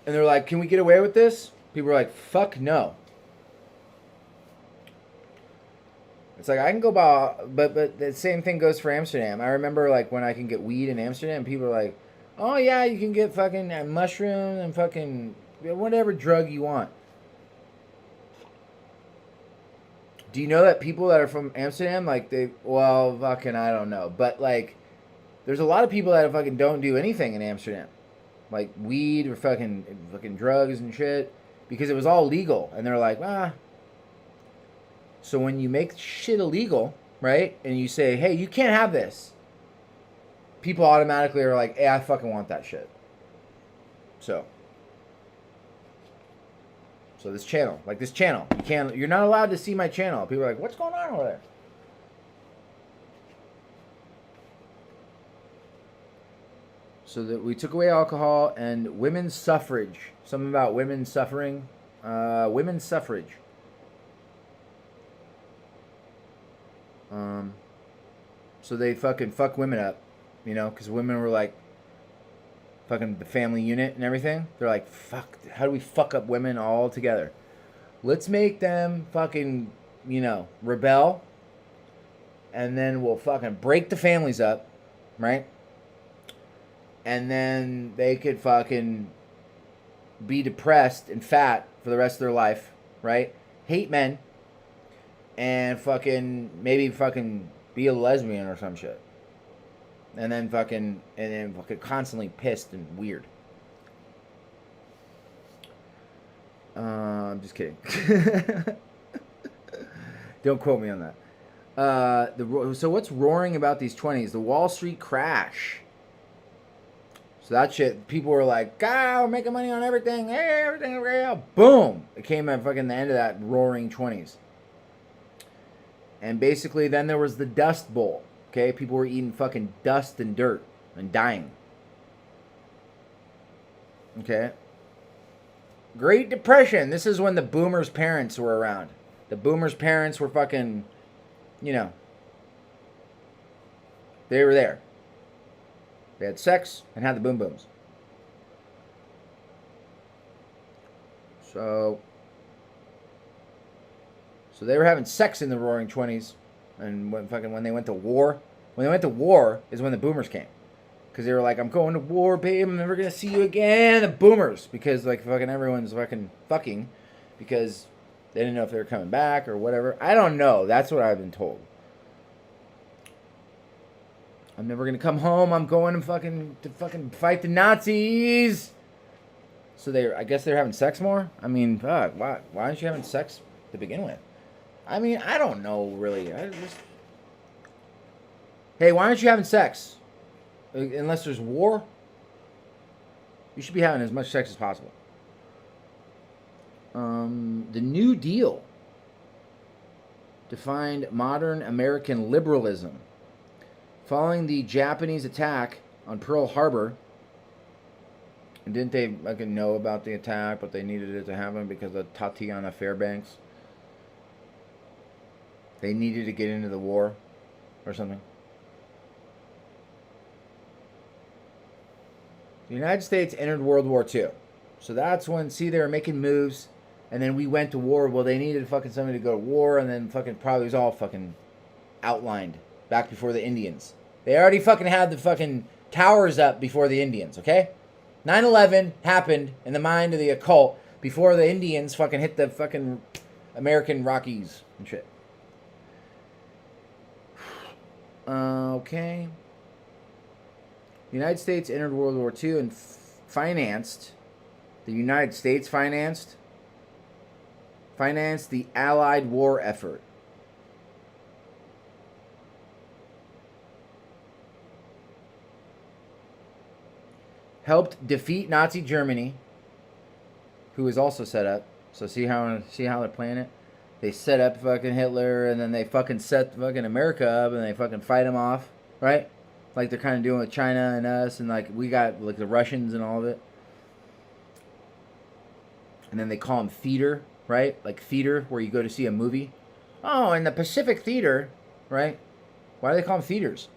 And they're like, can we get away with this? People are like, fuck no. It's like I can go buy, but the same thing goes for Amsterdam. I remember like when I can get weed in Amsterdam, people are like, oh yeah, you can get fucking mushrooms and fucking whatever drug you want. Do you know that people that are from Amsterdam, like well, fucking, I don't know. But, like, there's a lot of people that fucking don't do anything in Amsterdam. Like, weed or fucking drugs and shit. Because it was all legal. And they're like, ah. So when you make shit illegal, right? And you say, hey, you can't have this. People automatically are like, hey, I fucking want that shit. So this channel, you're not allowed to see my channel. People are like, what's going on over there? So that we took away alcohol and women's suffrage. Something about women suffering. Women's suffrage. So they fucking fuck women up, you know, because women were like, fucking the family unit and everything. They're like, fuck, how do we fuck up women all together? Let's make them fucking, you know, rebel. And then we'll fucking break the families up, right? And then they could fucking be depressed and fat for the rest of their life, right? Hate men. And fucking, maybe fucking be a lesbian or some shit. And then fucking constantly pissed and weird. I'm just kidding. Don't quote me on that. So what's roaring about these 20s? The Wall Street crash. So that shit, people were like, God, we're making money on everything. Hey, everything, real. Boom. It came at fucking the end of that roaring 20s. And basically then there was the Dust Bowl. Okay, people were eating fucking dust and dirt and dying. Okay. Great Depression. This is when the boomers' parents were around. The boomers' parents were fucking, you know, they were there. They had sex and had the boom booms. So they were having sex in the roaring 20s. And when they went to war, is when the boomers came. Because they were like, I'm going to war, babe. I'm never going to see you again. The boomers. Because, like, fucking everyone's fucking. Because they didn't know if they were coming back or whatever. I don't know. That's what I've been told. I'm never going to come home. I'm going to fucking fight the Nazis. So I guess they're having sex more? I mean, fuck. Why aren't you having sex to begin with? I mean, I don't know, really. Hey, why aren't you having sex? Unless there's war? You should be having as much sex as possible. The New Deal defined modern American liberalism. Following the Japanese attack on Pearl Harbor, and didn't they know about the attack, but they needed it to happen because of Tatiana Fairbanks? They needed to get into the war or something. The United States entered World War II. So that's when, they were making moves, and then we went to war. Well, they needed fucking somebody to go to war, and then fucking probably was all fucking outlined back before the Indians. They already fucking had the fucking towers up before the Indians, okay? 9/11 happened in the mind of the occult before the Indians fucking hit the fucking American Rockies and shit. Okay. The United States entered World War II and financed the Allied war effort. Helped defeat Nazi Germany, who was also set up. So see how they're playing it? They set up fucking Hitler, and then they fucking set fucking America up, and they fucking fight him off, right? Like they're kind of doing with China and us, and like we got like the Russians and all of it. And then they call them theater, right? Like theater, where you go to see a movie. Oh, in the Pacific Theater, right? Why do they call them theaters?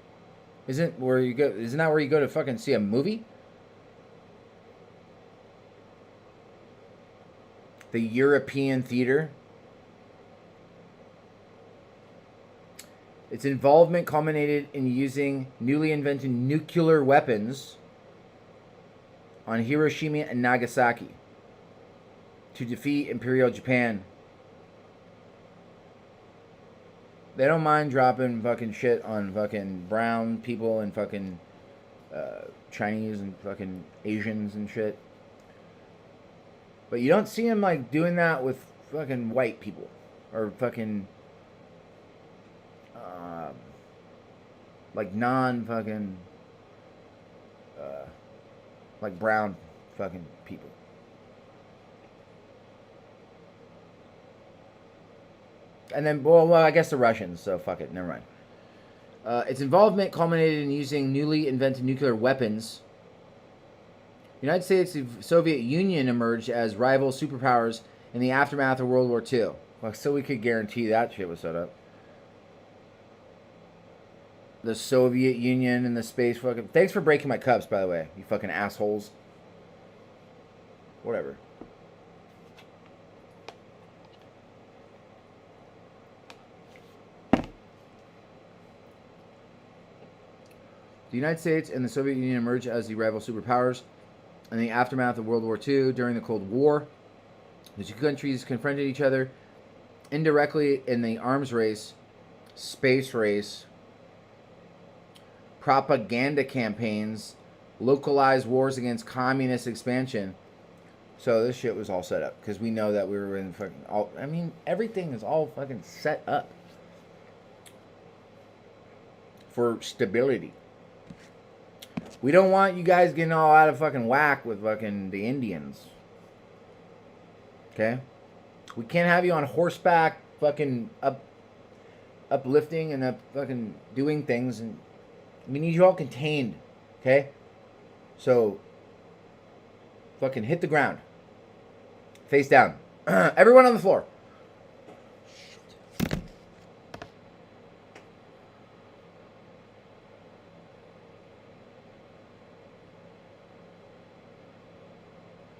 Isn't that where you go to fucking see a movie? the European theater. Its involvement culminated in using newly invented nuclear weapons on Hiroshima and Nagasaki to defeat Imperial Japan. They don't mind dropping fucking shit on fucking brown people and fucking Chinese and fucking Asians and shit. But you don't see them like doing that with fucking white people or fucking like non fucking like brown fucking people. And then, well, I guess the Russians, so fuck it, never mind. Its involvement culminated in using newly invented nuclear weapons. The United States and the Soviet Union emerged as rival superpowers in the aftermath of World War II. Well, so we could guarantee that shit was set up. The Soviet Union and the space fucking... Thanks for breaking my cups, by the way, you fucking assholes. Whatever. The United States and the Soviet Union emerged as the rival superpowers in the aftermath of World War II. During the Cold War, the two countries confronted each other indirectly in the arms race, space race, propaganda campaigns, localized wars against communist expansion. So this shit was all set up because we know that we were in fucking all... I mean, everything is all fucking set up for stability. We don't want you guys getting all out of fucking whack with fucking the Indians. Okay? We can't have you on horseback fucking uplifting and fucking doing things. And we need you all contained. Okay? So, fucking hit the ground. Face down. Everyone on the floor.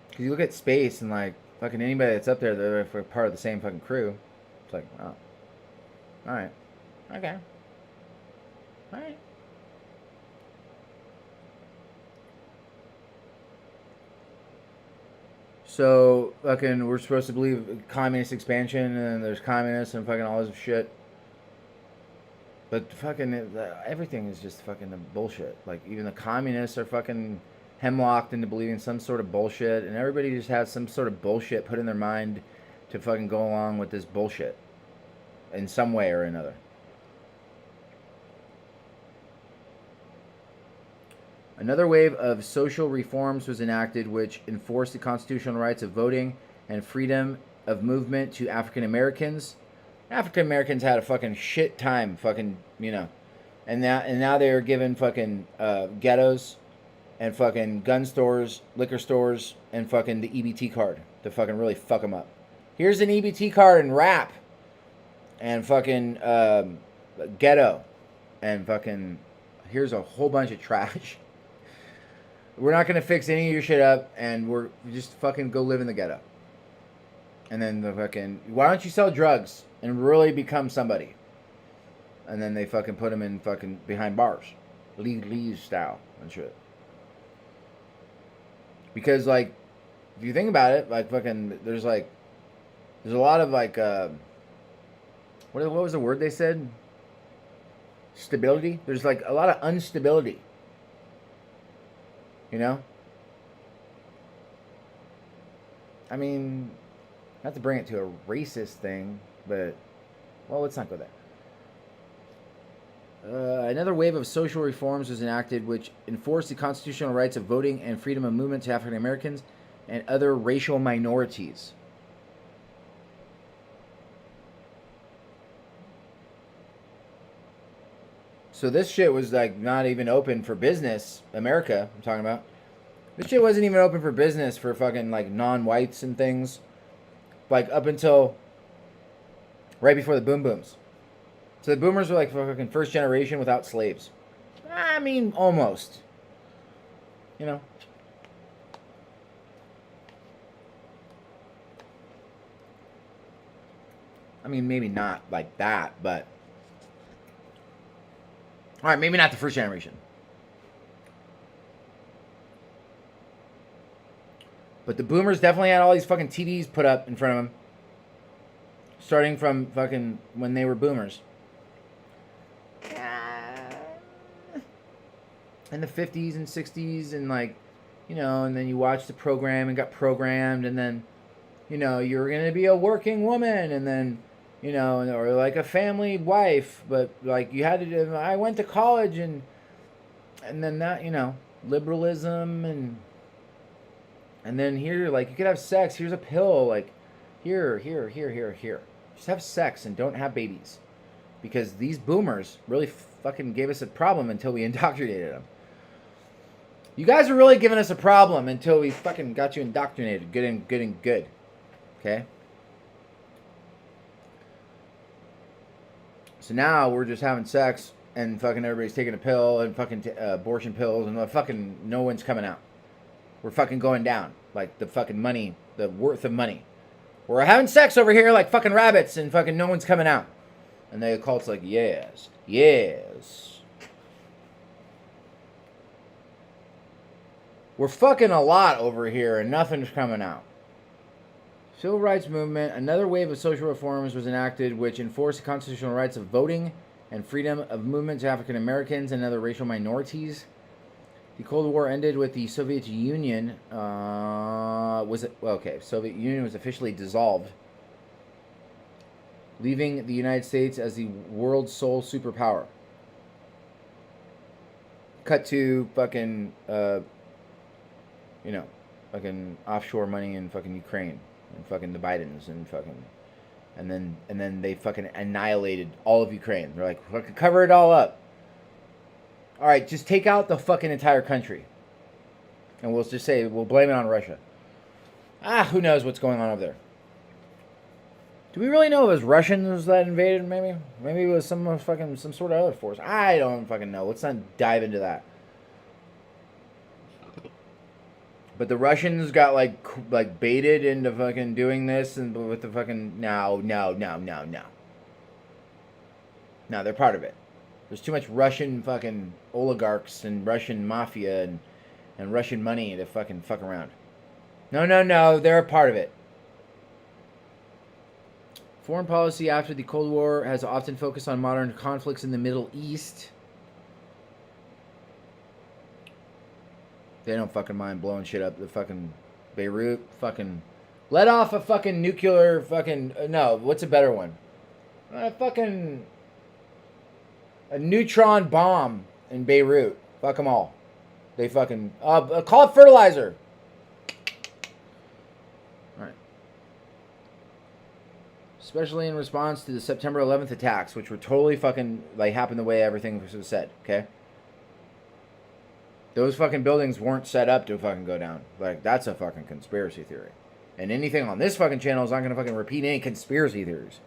Because you look at space and like fucking anybody that's up there, they're part of the same fucking crew. It's like, oh, all right, okay, all right. So fucking, we're supposed to believe communist expansion and there's communists and fucking all this shit. But fucking everything is just fucking bullshit. Like even the communists are fucking hemlocked into believing some sort of bullshit, and everybody just has some sort of bullshit put in their mind to fucking go along with this bullshit in some way or another. Another wave of social reforms was enacted which enforced the constitutional rights of voting and freedom of movement to African Americans. African Americans had a fucking shit time, fucking, you know, and now they are given fucking ghettos and fucking gun stores, liquor stores, and fucking the EBT card to fucking really fuck them up. Here's an EBT card and rap, and fucking ghetto, and fucking here's a whole bunch of trash. We're not gonna fix any of your shit up, and we're just fucking go live in the ghetto. And then the fucking, why don't you sell drugs and really become somebody? And then they fucking put them in fucking behind bars, leave style and shit. Because, like, if you think about it, like, fucking, there's a lot of, like, what was the word they said? Stability? There's, like, a lot of instability. You know? I mean, not to bring it to a racist thing, but, well, let's not go there. Another wave of social reforms was enacted which enforced the constitutional rights of voting and freedom of movement to African Americans and other racial minorities. So this shit was like not even open for business. America, I'm talking about. This shit wasn't even open for business for fucking like non-whites and things. Like up until right before the boom booms. So the boomers were like fucking first generation without slaves. I mean, almost. You know. mean, maybe not like that, but all right, maybe not the first generation. But the boomers definitely had all these fucking TVs put up in front of them, starting from fucking when they were boomers. In the 50s and 60s, and like, you know, and then you watched the program and got programmed, and then, you know, you're going to be a working woman, and then, you know, or like a family wife, but like you had to do, I went to college, and then that, you know, liberalism, and then here, like, you could have sex, here's a pill, like, here. Just have sex and don't have babies. Because these boomers really fucking gave us a problem until we indoctrinated them. You guys are really giving us a problem until we fucking got you indoctrinated. Good. Okay? So now we're just having sex and fucking everybody's taking a pill and fucking abortion pills and fucking no one's coming out. We're fucking going down. Like the fucking money, the worth of money. We're having sex over here like fucking rabbits and fucking no one's coming out. And the occult's like, yes. We're fucking a lot over here and nothing's coming out. Civil rights movement. Another wave of social reforms was enacted which enforced the constitutional rights of voting and freedom of movement to African Americans and other racial minorities. The Cold War ended with the Soviet Union. Soviet Union was officially dissolved, leaving the United States as the world's sole superpower. Cut to fucking, fucking offshore money in fucking Ukraine and fucking the Bidens and fucking, and then they fucking annihilated all of Ukraine. They're like, fucking cover it all up. All right, just take out the fucking entire country, and we'll just say we'll blame it on Russia. Who knows what's going on over there? Do we really know it was Russians that invaded? Maybe it was some sort of other force. I don't fucking know. Let's not dive into that. But the Russians got like baited into fucking doing this, and with the fucking no. No, they're part of it. There's too much Russian fucking oligarchs and Russian mafia and Russian money to fucking fuck around. No, they're a part of it. Foreign policy after the Cold War has often focused on modern conflicts in the Middle East. They don't fucking mind blowing shit up. The fucking Beirut, fucking let off a fucking nuclear fucking no. What's a better one? A neutron bomb in Beirut. Fuck them all. They fucking call it fertilizer. All right. Especially in response to the September 11th attacks, which were totally fucking like happened the way everything was said. Okay. Those fucking buildings weren't set up to fucking go down. Like, that's a fucking conspiracy theory. And anything on this fucking channel is not going to fucking repeat any conspiracy theories.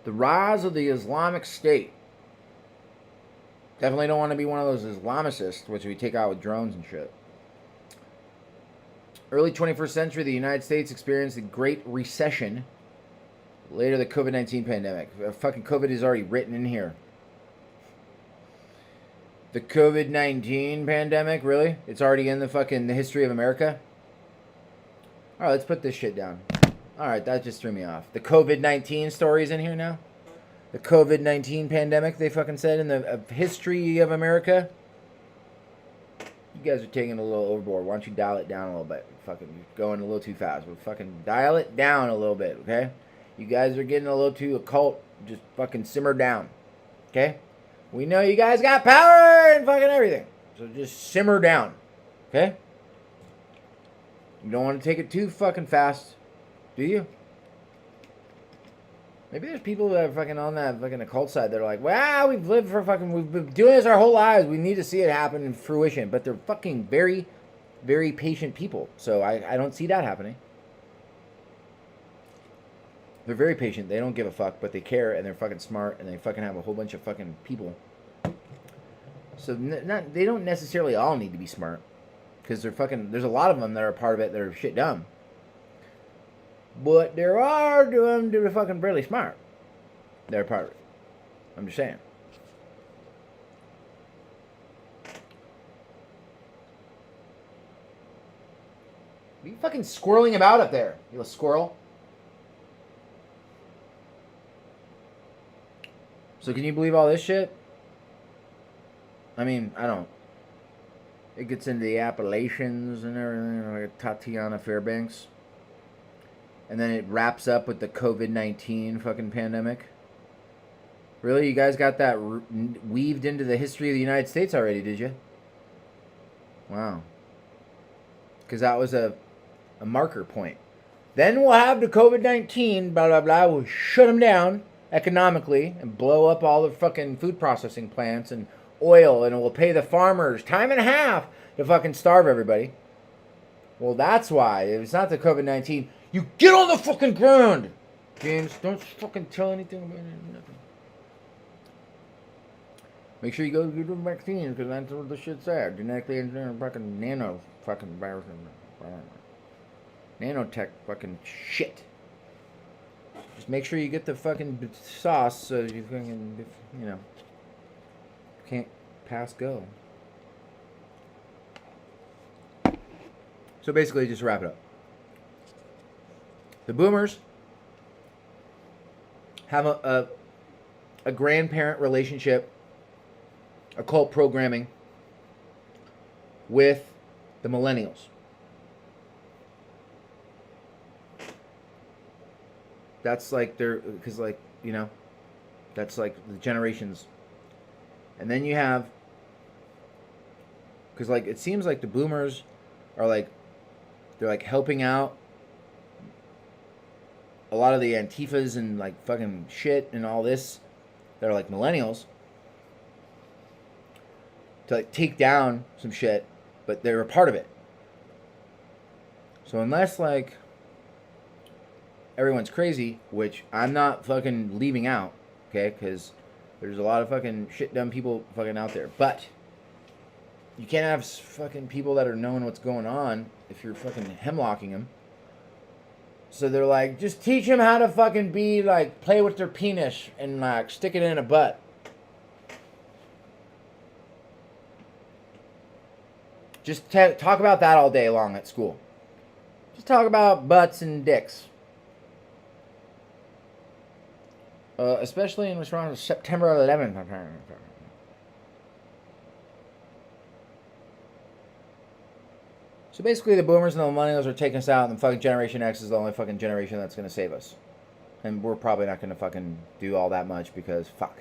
The rise of the Islamic State. Definitely don't want to be one of those Islamicists, which we take out with drones and shit. Early 21st century, the United States experienced the Great Recession. Later, the COVID-19 pandemic. Fucking COVID is already written in here. The COVID-19 pandemic, really? It's already in the fucking history of America? Alright, let's put this shit down. Alright, that just threw me off. The COVID-19 story's in here now? The COVID-19 pandemic, they fucking said in the history of America? You guys are taking it a little overboard. Why don't you dial it down a little bit? Fucking going a little too fast. We'll fucking dial it down a little bit, okay? You guys are getting a little too occult. Just fucking simmer down. Okay? We know you guys got power and fucking everything. So just simmer down. Okay? You don't want to take it too fucking fast. Do you? Maybe there's people that are fucking on that fucking occult side that are like, wow, we've been doing this our whole lives. We need to see it happen in fruition. But they're fucking very, very patient people. So I don't see that happening. They're very patient. They don't give a fuck, but they care, and they're fucking smart, and they fucking have a whole bunch of fucking people. So they don't necessarily all need to be smart. because there's a lot of them that are part of it that are shit dumb. But there are them that are fucking really smart. They're part of it. I'm just saying. Are you fucking squirreling about up there, you little squirrel? So can you believe all this shit? I mean, I don't. It gets into the Appalachians and everything, like Tatiana Fairbanks. And then it wraps up with the COVID-19 fucking pandemic. Really? You guys got that weaved into the history of the United States already, did you? Wow. Because that was a marker point. Then we'll have the COVID-19, blah, blah, blah. We'll shut them down economically and blow up all the fucking food processing plants and oil, and we'll pay the farmers time and a half to fucking starve everybody. Well, that's why. If it's not the COVID-19, you get on the fucking ground. James, don't fucking tell anything about it. Nothing. Make sure you go get the vaccines, because that's what the shit said. Genetically engineered fucking nano fucking virus. Nanotech fucking shit. Just make sure you get the fucking sauce so you fucking, you know, can't pass go. So basically, just wrap it up. The boomers have a grandparent relationship, occult programming with the millennials. That's like because like, you know, that's like the generations. And then you have, because like it seems like the boomers are like, they're like helping out a lot of the Antifas and like fucking shit and all this that are like millennials to like take down some shit, but they're a part of it. So unless like everyone's crazy, which I'm not fucking leaving out, okay, because there's a lot of fucking shit dumb people fucking out there, but you can't have fucking people that are knowing what's going on if you're fucking hemlocking them. So they're like, just teach them how to fucking be like, play with their penis and like stick it in a butt. Just talk about that all day long at school. Just talk about butts and dicks. Especially in what's wrong with September 11th. So basically the boomers and the millennials are taking us out, and the fucking Generation X is the only fucking generation that's going to save us. And we're probably not going to fucking do all that much because, fuck.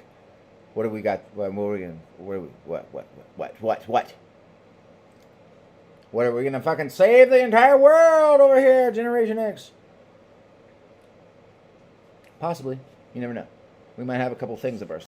What have we got? What are we going to... What? What are we going to fucking save the entire world over here, Generation X? Possibly. You never know. We might have a couple things of ours.